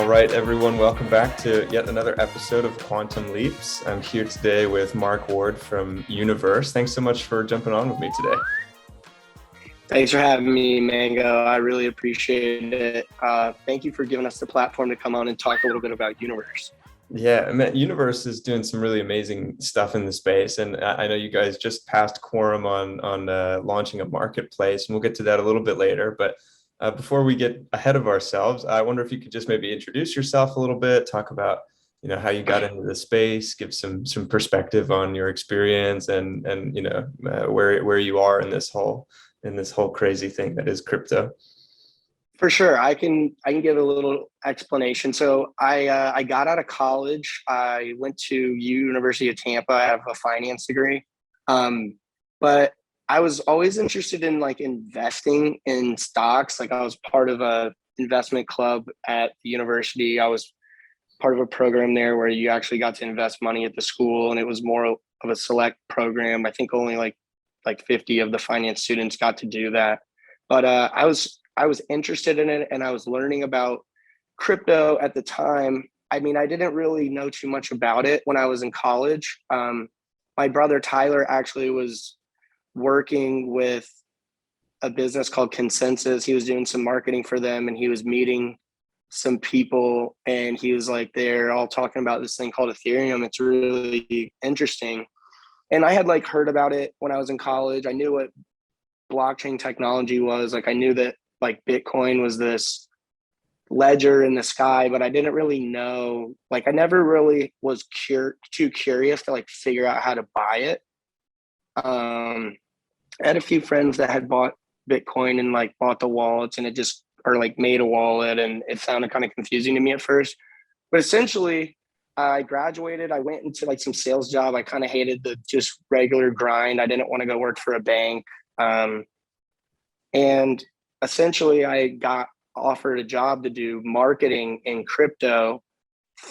All right, everyone, welcome back to yet another episode of Quantum Leaps. I'm here today with Mark Ward from Universe. Thanks so much for jumping on with me today. Thanks for having me, Mango. I really appreciate it. Thank you for giving us the platform to come on and talk a little bit about Universe. Yeah, I mean, Universe is doing some really amazing stuff in the space, and I know you guys just passed quorum on launching a marketplace, and we'll get to that a little bit later. But before we get ahead of ourselves, I wonder if you could just maybe introduce yourself a little bit, talk about how you got into the space, give some perspective on your experience, and where you are in this whole crazy thing that is crypto. For sure, I can give a little explanation. So I got out of college. I went to University of Tampa. I have a finance degree, but I was always interested in investing in stocks. Like I was part of a investment club at the university. I was part of a program there where you actually got to invest money at the school, and it was more of a select program. I think only like 50 of the finance students got to do that. But I was interested in it, and I was learning about crypto at the time. I mean, I didn't really know too much about it when I was in college. My brother Tyler actually was working with a business called Consensus. He was doing some marketing for them, and he was meeting some people, and he was like, they're all talking about this thing called Ethereum. It's really interesting. And I had heard about it when I was in college. I knew what blockchain technology was. I knew that Bitcoin was this ledger in the sky, but I didn't really know, I never really was too curious to figure out how to buy it. I had a few friends that had bought Bitcoin and bought the wallets, and it just, or made a wallet, and it sounded kind of confusing to me at first. But essentially, I graduated. I went into some sales job. I kind of hated the just regular grind. I didn't want to go work for a bank. And essentially, I got offered a job to do marketing in crypto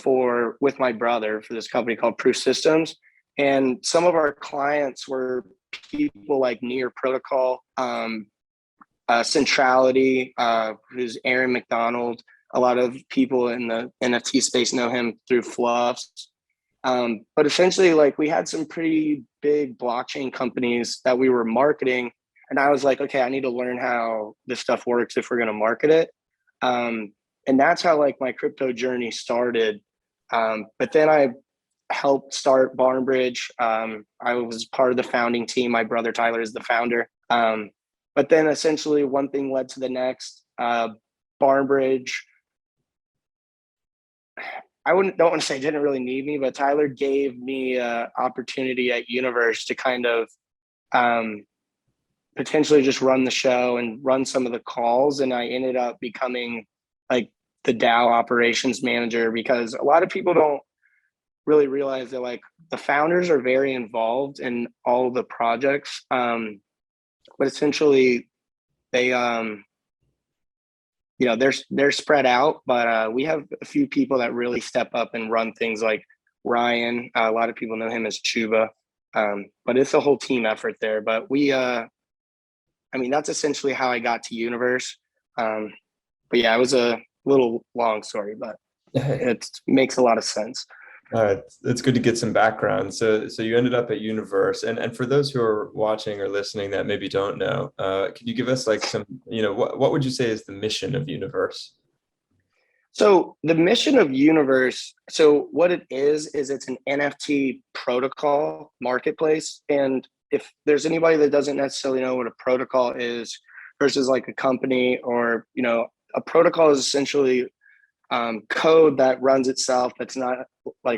with my brother for this company called Proof Systems. And some of our clients were people like Near Protocol, Centrality, who's Aaron McDonald. A lot of people in the NFT space know him through Fluffs. But essentially, we had some pretty big blockchain companies that we were marketing. And I was like, okay, I need to learn how this stuff works if we're going to market it. And that's how my crypto journey started. But then I helped start Barnbridge. I was part of the founding team. My brother Tyler is the founder. But then essentially one thing led to the next. Barnbridge, don't want to say didn't really need me, but Tyler gave me an opportunity at Universe to kind of potentially just run the show and run some of the calls. And I ended up becoming the DAO Operations Manager, because a lot of people don't really realize that the founders are very involved in all of the projects. But essentially they, they're spread out, but we have a few people that really step up and run things, like Ryan. A lot of people know him as Chuba, but it's a whole team effort there. But that's essentially how I got to Universe. But yeah, it was a little long story, but it makes a lot of sense. It's good to get some background. So you ended up at Universe, and for those who are watching or listening that maybe don't know, can you give us some, what would you say is the mission of Universe? So the mission of Universe, so what it is it's an NFT protocol marketplace. And if there's anybody that doesn't necessarily know what a protocol is versus a company, or, a protocol is essentially code that runs itself. That's not I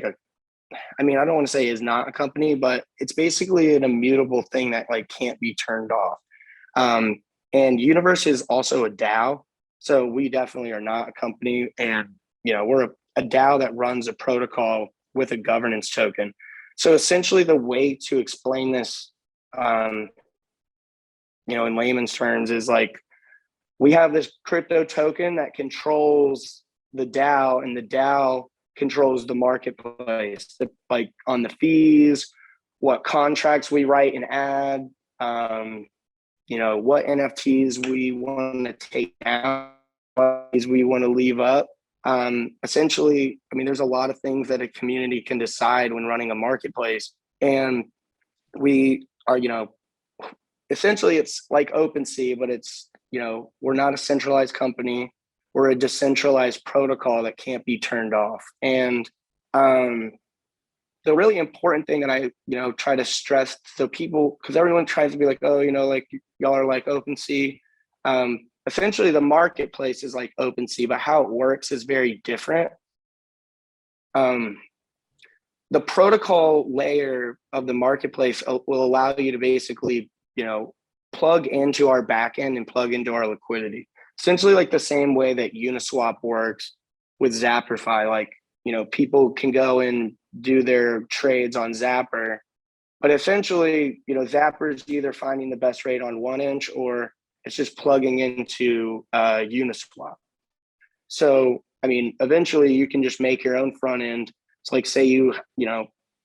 don't want to say is not a company, but it's basically an immutable thing that can't be turned off. And Universe is also a DAO. So we definitely are not a company, and we're a DAO that runs a protocol with a governance token. So essentially the way to explain this in layman's terms is we have this crypto token that controls the DAO, and the DAO controls the marketplace, on the fees, what contracts we write and add, what NFTs we want to take down, what we want to leave up. Essentially, I mean, there's a lot of things that a community can decide when running a marketplace. And we are, essentially it's like OpenSea, but it's, we're not a centralized company. We're a decentralized protocol that can't be turned off. And the really important thing that I, try to stress, so people, because everyone tries to be like, oh, like y'all are like OpenSea. Essentially, the marketplace is like OpenSea, but how it works is very different. The protocol layer of the marketplace will allow you to basically, plug into our backend and plug into our liquidity. Essentially, like the same way that Uniswap works with Zapperify. Like, people can go and do their trades on Zapper, but essentially, Zapper's either finding the best rate on 1inch or it's just plugging into Uniswap. So, I mean, eventually you can just make your own front end. It's like, say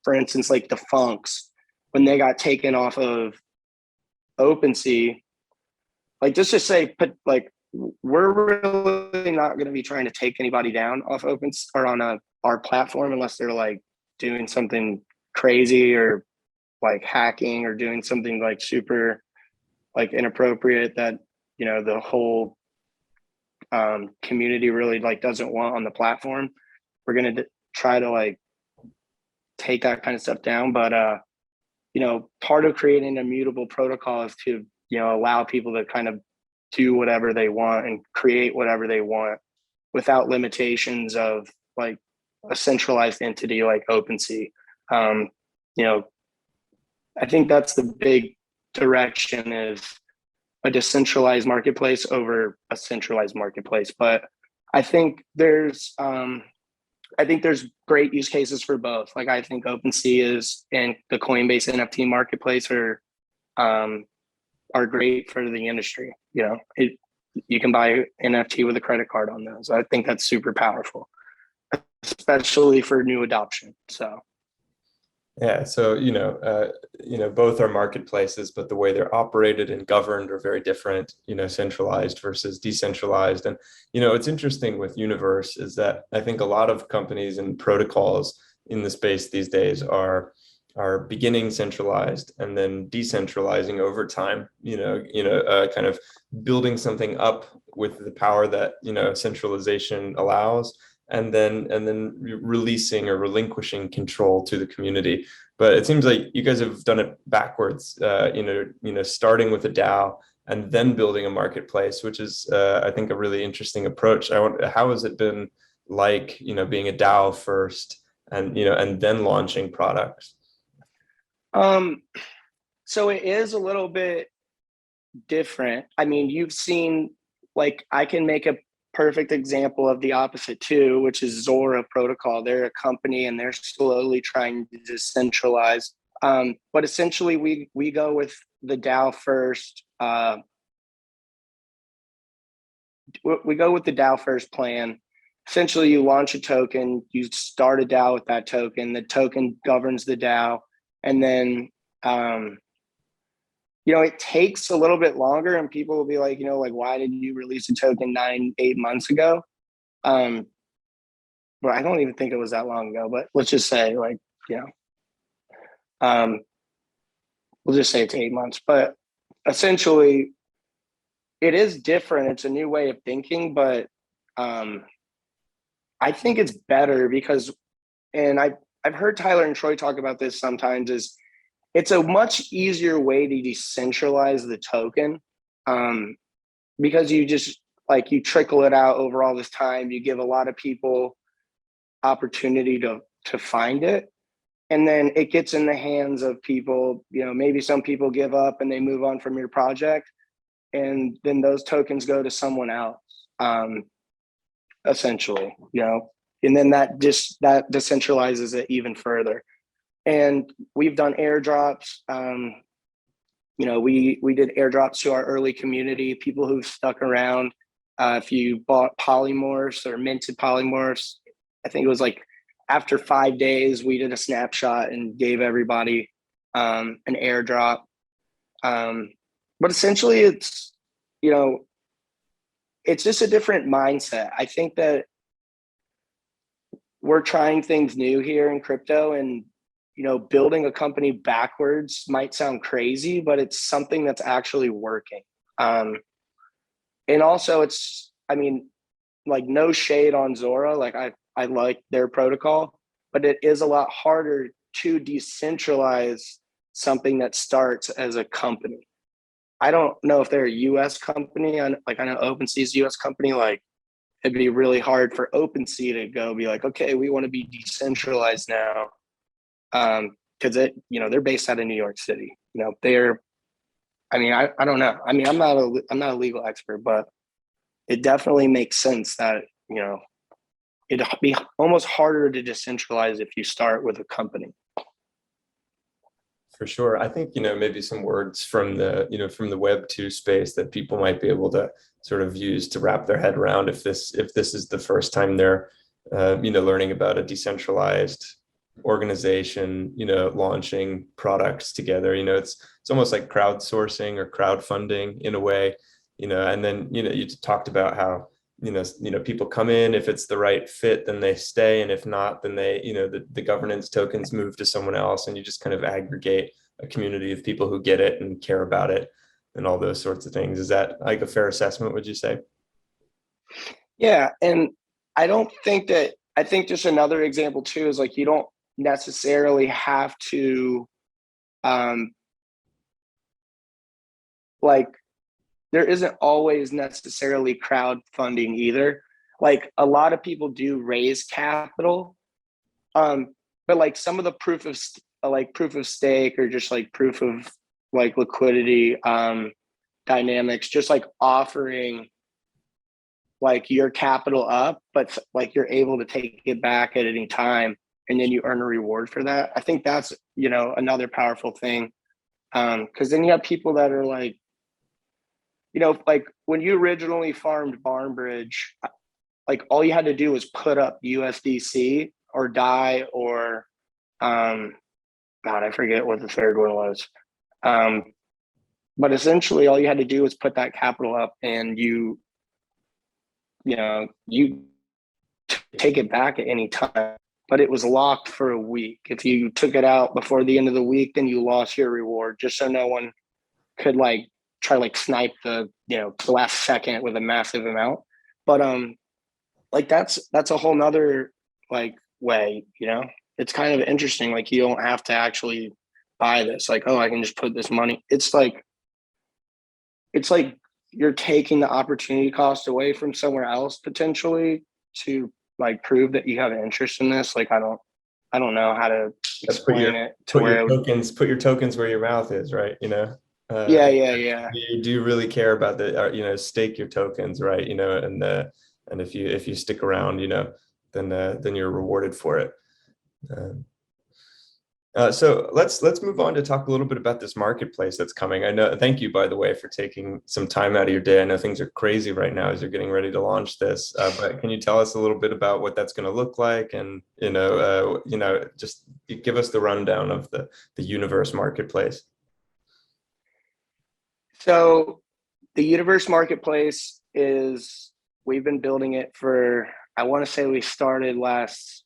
for instance, like the Funks, when they got taken off of OpenSea, like just to say, like, we're really not going to be trying to take anybody down off OpenSea or on our platform unless they're like doing something crazy or like hacking or doing something like super like inappropriate that, the whole community really like doesn't want on the platform. We're going to try to like take that kind of stuff down. But, part of creating a mutable protocol is to, allow people to kind of do whatever they want and create whatever they want without limitations of like a centralized entity like OpenSea. I think that's the big direction, is a decentralized marketplace over a centralized marketplace. But I think there's great use cases for both. Like I think OpenSea is and the Coinbase NFT Marketplace are great for the industry. You can buy NFT with a credit card on those. I think that's super powerful, especially for new adoption. So. Yeah, so both are marketplaces, but the way they're operated and governed are very different. Centralized versus decentralized, and it's interesting with Universe is that I think a lot of companies and protocols in the space these days are beginning centralized and then decentralizing over time. Kind of building something up with the power that centralization allows, and then releasing or relinquishing control to the community. But it seems like you guys have done it backwards. Starting with a DAO and then building a marketplace, which is I think a really interesting approach. How has it been like being a DAO first and and then launching products? So it is a little bit different. I mean, you've seen, like, I can make a perfect example of the opposite too, which is Zora Protocol. They're a company and they're slowly trying to decentralize. But essentially we go with the DAO first. We go with the DAO first plan. Essentially, you launch a token, you start a DAO with that token, the token governs the DAO, and then it takes a little bit longer, and people will be like, like, why did you release a token 8 months ago? But I don't even think it was that long ago, but let's just say we'll just say it's 8 months. But essentially, it is different. It's a new way of thinking, but I think it's better because, and I've heard Tyler and Troy talk about this sometimes, is it's a much easier way to decentralize the token, because you just you trickle it out over all this time. You give a lot of people opportunity to find it, and then it gets in the hands of people. Maybe some people give up and they move on from your project, and then those tokens go to someone else, essentially, and then that decentralizes it even further. And we've done airdrops. We did airdrops to our early community, people who've stuck around. If you bought polymorphs or minted polymorphs, I think it was like after 5 days, we did a snapshot and gave everybody an airdrop. But essentially, it's just a different mindset. I think that we're trying things new here in crypto, and building a company backwards might sound crazy, but it's something that's actually working. And also I mean, like, no shade on Zora. Like, I like their protocol, but it is a lot harder to decentralize something that starts as a company. I don't know if they're a US company. I know OpenSea's a US company. Like, it'd be really hard for OpenSea to go be like, okay, we want to be decentralized now. Because they're based out of New York City. I don't know. I mean, I'm not a legal expert, but it definitely makes sense that, it'd be almost harder to decentralize if you start with a company. For sure. I think, maybe some words from the Web 2 space that people might be able to sort of use to wrap their head around if this is the first time they're, learning about a decentralized organization, launching products together. It's almost like crowdsourcing or crowdfunding in a way, and then, you talked about how, people come in, if it's the right fit, then they stay. And if not, then they, the governance tokens move to someone else, and you just kind of aggregate a community of people who get it and care about it and all those sorts of things. Is that like a fair assessment, would you say? Yeah. And I think just another example too is, like, you don't necessarily have to, like, there isn't always necessarily crowdfunding either. Like, a lot of people do raise capital, but like some of the proof of stake, or just like proof of like liquidity dynamics, just like offering like your capital up, but like you're able to take it back at any time, and then you earn a reward for that. I think that's another powerful thing, because then you have people that are like, like when you originally farmed Barnbridge, like all you had to do was put up USDC or DAI, or God, I forget what the third one was. But essentially all you had to do was put that capital up, and you take it back at any time. But it was locked for a week. If you took it out before the end of the week, then you lost your reward, just so no one could like try like snipe the the last second with a massive amount. But like that's a whole nother like way. It's kind of interesting. Like, you don't have to actually buy this. Like, oh, I can just put this money. It's like you're taking the opportunity cost away from somewhere else potentially to like prove that you have an interest in this. Like, I don't know how to explain it to where put your tokens where your mouth is, right? yeah. You do really care about stake your tokens, right? And if you stick around, then you're rewarded for it. So let's move on to talk a little bit about this marketplace that's coming. I know. Thank you, by the way, for taking some time out of your day. I know things are crazy right now as you're getting ready to launch this. But can you tell us a little bit about what that's going to look like, and just give us the rundown of the Universe Marketplace? So the Universe Marketplace we've been building it for, I want to say we started last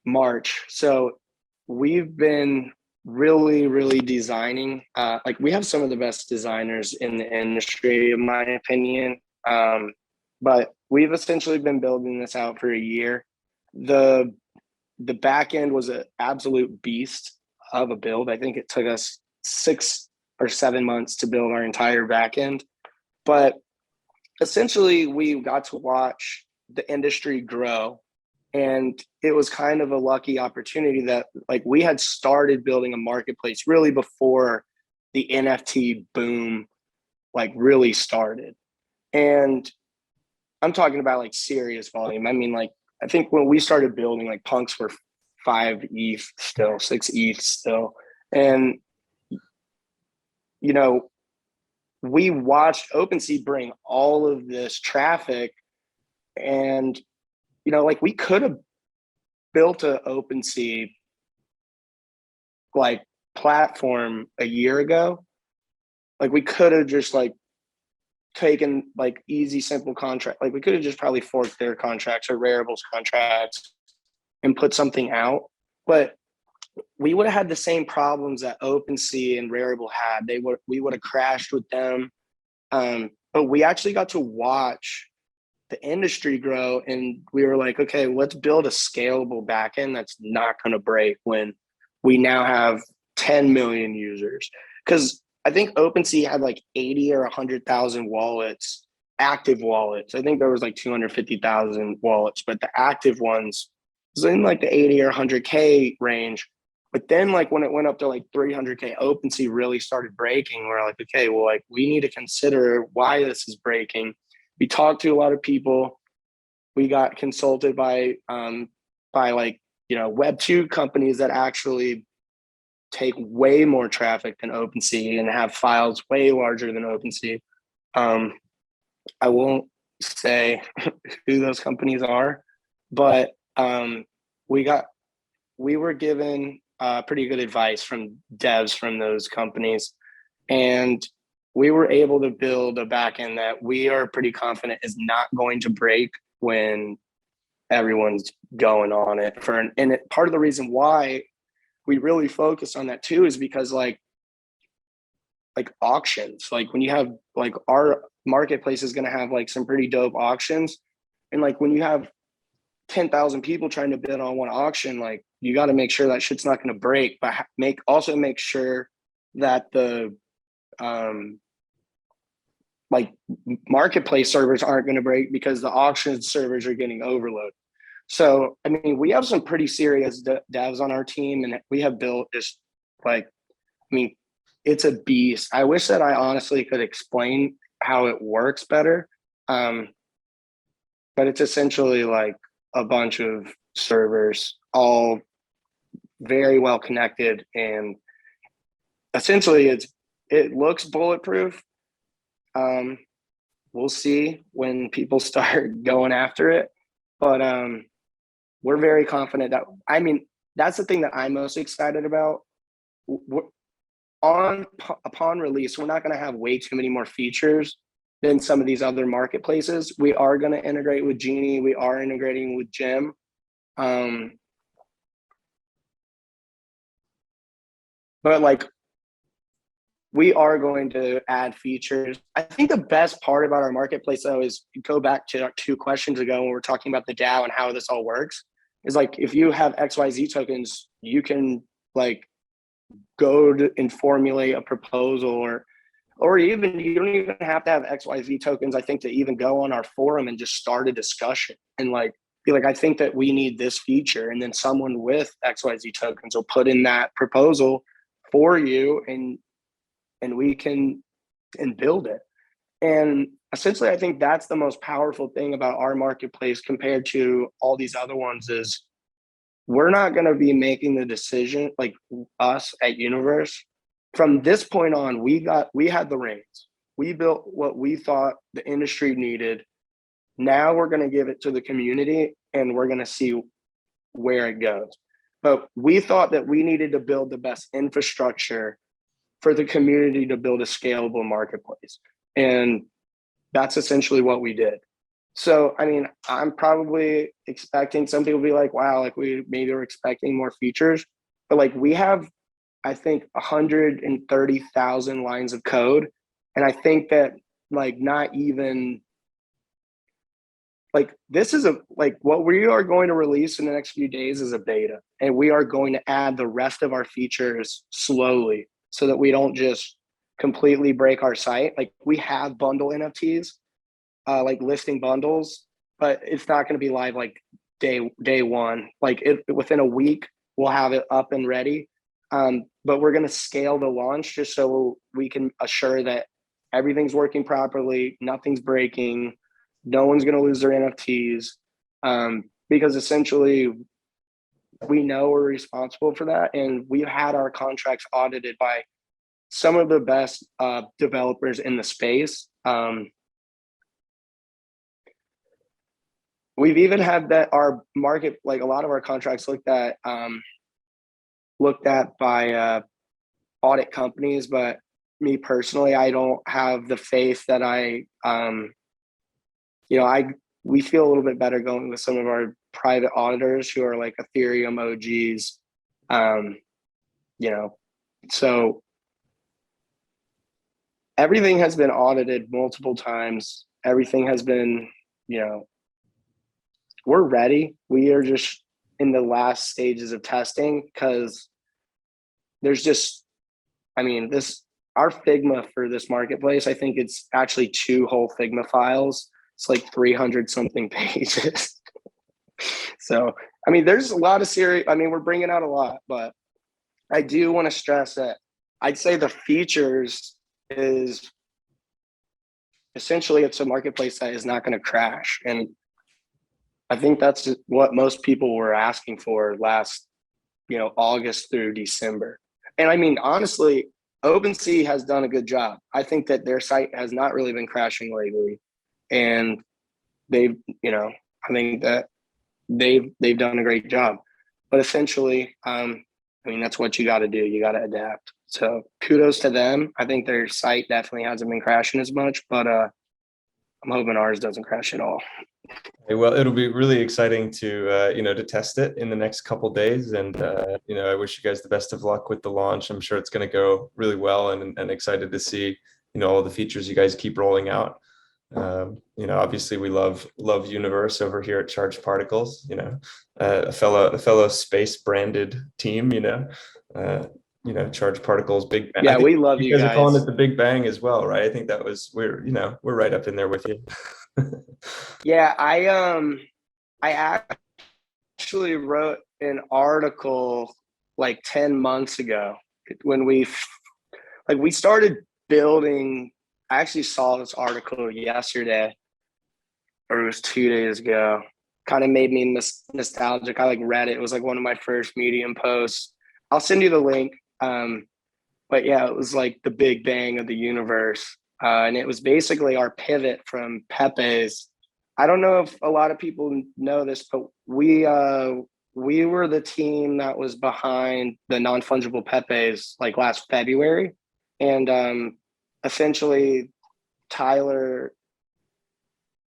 March. So we've been really designing. Like, we have some of the best designers in the industry, in my opinion. But we've essentially been building this out for a year. The back end was an absolute beast of a build. I think it took us 6 or 7 months to build our entire back end. But essentially, we got to watch the industry grow. And it was kind of a lucky opportunity that, like, we had started building a marketplace really before the NFT boom, like, really started. And I'm talking about like serious volume. I mean, like, I think when we started building, like, punks were 5 ETH still, 6 ETH still. And, we watched OpenSea bring all of this traffic, and, like, we could have built an OpenSea like platform a year ago. Like, we could have just like taken like easy, simple contract. Like we could have just probably forked their contracts or Raritable's contracts and put something out, but we would have had the same problems that OpenSea and Rarible had. We would have crashed with them. But we actually got to watch the industry grow, and we were like, okay, let's build a scalable backend that's not going to break when we now have 10 million users. Because I think OpenSea had like 80 or 100,000 wallets, active wallets. I think there was like 250,000 wallets, but the active ones was in like the 80 or 100K range. But then like when it went up to like 300K, OpenSea really started breaking. We're like, okay, well, like we need to consider why this is breaking. We talked to a lot of people. We got consulted by like, you know, Web2 companies that actually take way more traffic than OpenSea and have files way larger than OpenSea. I won't say who those companies are, but we were given pretty good advice from devs from those companies, and we were able to build a backend that we are pretty confident is not going to break when everyone's going on it. Part of the reason why we really focus on that too is because like auctions, like when you have like our marketplace is going to have like some pretty dope auctions, and like when you have 10,000 people trying to bid on one auction, like you got to make sure that shit's not going to break, but also make sure that the like marketplace servers aren't going to break because the auction servers are getting overloaded. So, I mean, we have some pretty serious devs on our team, and we have built this like, I mean, it's a beast. I wish that I honestly could explain how it works better. But it's essentially like a bunch of servers all very well connected, and essentially it looks bulletproof. We'll see when people start going after it, but we're very confident that, I mean, that's the thing that I'm most excited about. Upon release, we're not going to have way too many more features than some of these other marketplaces. We are going to integrate with Genie. We are integrating with Gem. But like, we are going to add features. I think the best part about our marketplace, though, is go back to our 2 questions ago when we were talking about the DAO and how this all works. Is like, if you have XYZ tokens, you can like go to and formulate a proposal, or even you don't even have to have XYZ tokens, I think, to even go on our forum and just start a discussion and like be like, I think that we need this feature. And then someone with XYZ tokens will put in that proposal for you, and we can build it. And essentially, I think that's the most powerful thing about our marketplace compared to all these other ones is we're not going to be making the decision, like us at Universe. From this point on, we had the reins. We built what we thought the industry needed. Now we're going to give it to the community, and we're going to see where it goes. But we thought that we needed to build the best infrastructure for the community to build a scalable marketplace. And that's essentially what we did. So, I mean, I'm probably expecting some people be like, wow, like we maybe were expecting more features, but like we have, I think, 130,000 lines of code. And I think that like not even like this is like what we are going to release in the next few days is a beta, and we are going to add the rest of our features slowly so that we don't just completely break our site. Like we have bundle NFTs, like listing bundles, but it's not going to be live like day one. Like within a week, we'll have it up and ready. But we're going to scale the launch just so we can assure that everything's working properly, nothing's breaking, no one's going to lose their NFTs, because essentially we know we're responsible for that. And we've had our contracts audited by some of the best developers in the space. We've even had that our market, like a lot of our contracts looked at by audit companies, but me personally, I don't have the faith that we feel a little bit better going with some of our private auditors who are like Ethereum OGs. So everything has been audited multiple times. Everything has been, we're ready. We are just in the last stages of testing because there's just, our Figma for this marketplace, I think it's actually 2 whole Figma files. It's like 300 something pages. So, there's a lot of serious, we're bringing out a lot, but I do want to stress that I'd say the features is essentially it's a marketplace that is not going to crash. And I think that's what most people were asking for last, August through December. And honestly, OpenSea has done a good job. I think that their site has not really been crashing lately. And they've, I think that they've done a great job. But essentially, that's what you got to do. You got to adapt. So kudos to them. I think their site definitely hasn't been crashing as much, but I'm hoping ours doesn't crash at all. Well, it'll be really exciting to to test it in the next couple days, and I wish you guys the best of luck with the launch. I'm sure it's going to go really well, and excited to see all the features you guys keep rolling out. Obviously we love Universe over here at Charged Particles. A fellow space branded team. Charged Particles, Big Bang. Yeah, we love you guys are calling guys. it the Big Bang as well, right? I think that was we're right up in there with you. Yeah, I actually wrote an article like 10 months ago when we started building. I actually saw this article yesterday, or it was 2 days ago. Kind of made me nostalgic. I read it. It was one of my first Medium posts. I'll send you the link. But yeah, it was like the Big Bang of the universe. And it was basically our pivot from Pepe's. I don't know if a lot of people know this, but we were the team that was behind the non-fungible Pepe's last February. And essentially Tyler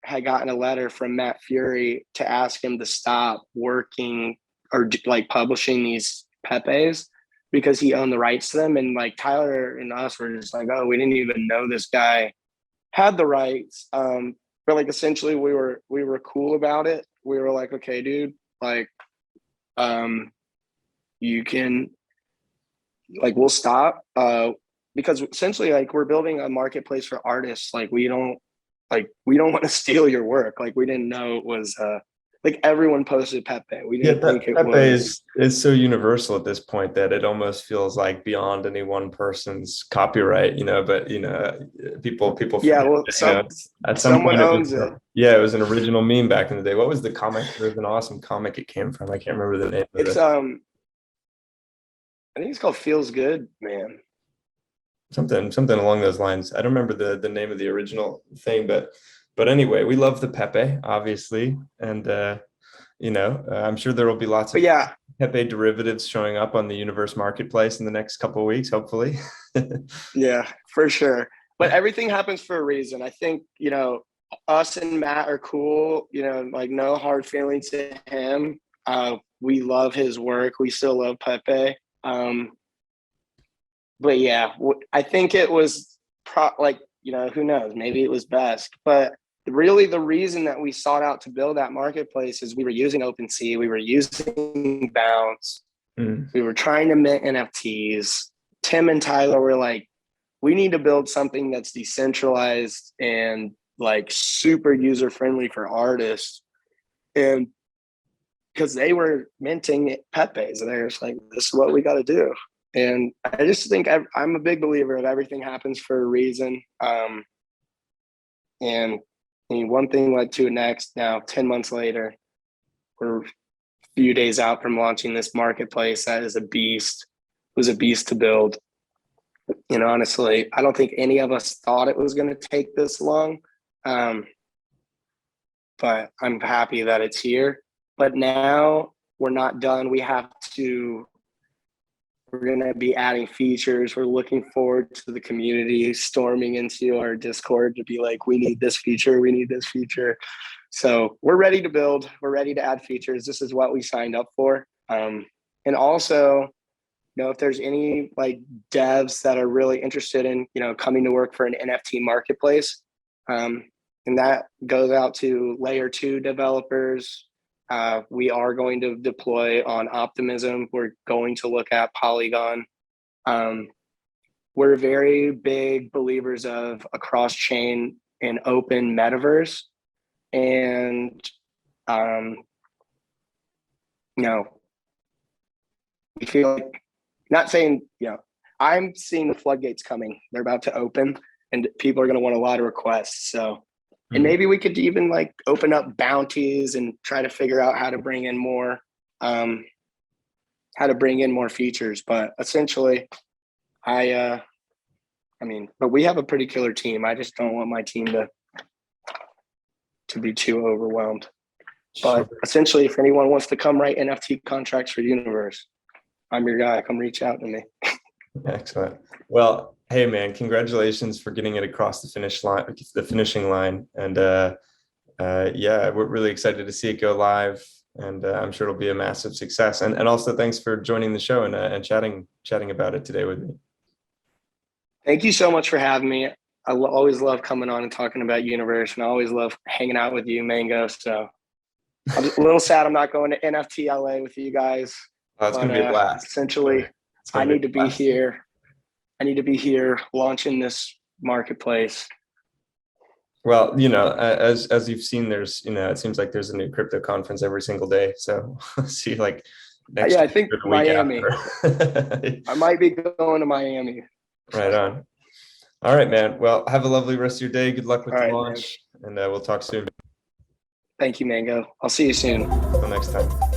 had gotten a letter from Matt Fury to ask him to stop working or publishing these Pepe's because he owned the rights to them. And Tyler and us were just oh, we didn't even know this guy had the rights. But essentially we were cool about it. We were okay, dude, you can we'll stop. Because essentially we're building a marketplace for artists. We don't want to steal your work. We didn't know it was everyone posted Pepe. We didn't think it Pepe was is so universal at this point that it almost feels beyond any one person's copyright, but people yeah, forget well, that, at some someone point owns it. it was an original meme back in the day. What was the comic? There's an awesome comic it came from. I can't remember the name of It's it. I think it's called Feels Good, man. Something along those lines. I don't remember the name of the original thing, but anyway, we love the Pepe, obviously, and I'm sure there will be lots of Pepe derivatives showing up on the Universe Marketplace in the next couple of weeks, hopefully. Yeah, for sure. But everything happens for a reason. I think us and Matt are cool. No hard feelings to him. We love his work. We still love Pepe. But yeah, I think it was who knows, maybe it was best. But really the reason that we sought out to build that marketplace is we were using OpenSea, we were using Bounce, we were trying to mint NFTs. Tim and Tyler were we need to build something that's decentralized and super user friendly for artists. And because they were minting Pepe's, and they're just this is what we got to do. And I just think I'm a big believer of everything happens for a reason. And one thing led to the next. Now, 10 months later, we're a few days out from launching this marketplace that is a beast. It was a beast to build. Honestly, I don't think any of us thought it was going to take this long. But I'm happy that it's here. But now we're not done. We have to We're going to be adding features. We're looking forward to the community storming into our Discord to be like, we need this feature. We need this feature. So we're ready to build. We're ready to add features. This is what we signed up for. And also, if there's any like devs that are really interested in, coming to work for an NFT marketplace, and that goes out to layer 2 developers. We are going to deploy on Optimism. We're going to look at Polygon. We're very big believers of a cross-chain and open metaverse. And, we feel like, not saying, I'm seeing the floodgates coming. They're about to open and people are going to want a lot of requests. So, and maybe we could even like open up bounties and try to figure out how to bring in more, features. But essentially, but we have a pretty killer team. I just don't want my team to be too overwhelmed. But essentially, if anyone wants to come write NFT contracts for Universe, I'm your guy. Come reach out to me. Excellent. Well, hey man, congratulations for getting it across the finishing line. And yeah, we're really excited to see it go live, and I'm sure it'll be a massive success. And also thanks for joining the show and chatting about it today with me. Thank you so much for having me. I always love coming on and talking about Universe, and I always love hanging out with you, Mango. So I'm a little sad I'm not going to NFT LA with you guys. It's going to be a blast. Essentially, I need to be here. I need to be here launching this marketplace. Well, as you've seen, there's, it seems like there's a new crypto conference every single day. So see like next I think Miami. I might be going to Miami. Right on. All right, man. Well, have a lovely rest of your day. Good luck with the launch, and we'll talk soon. Thank you, Mango. I'll see you soon. Until next time.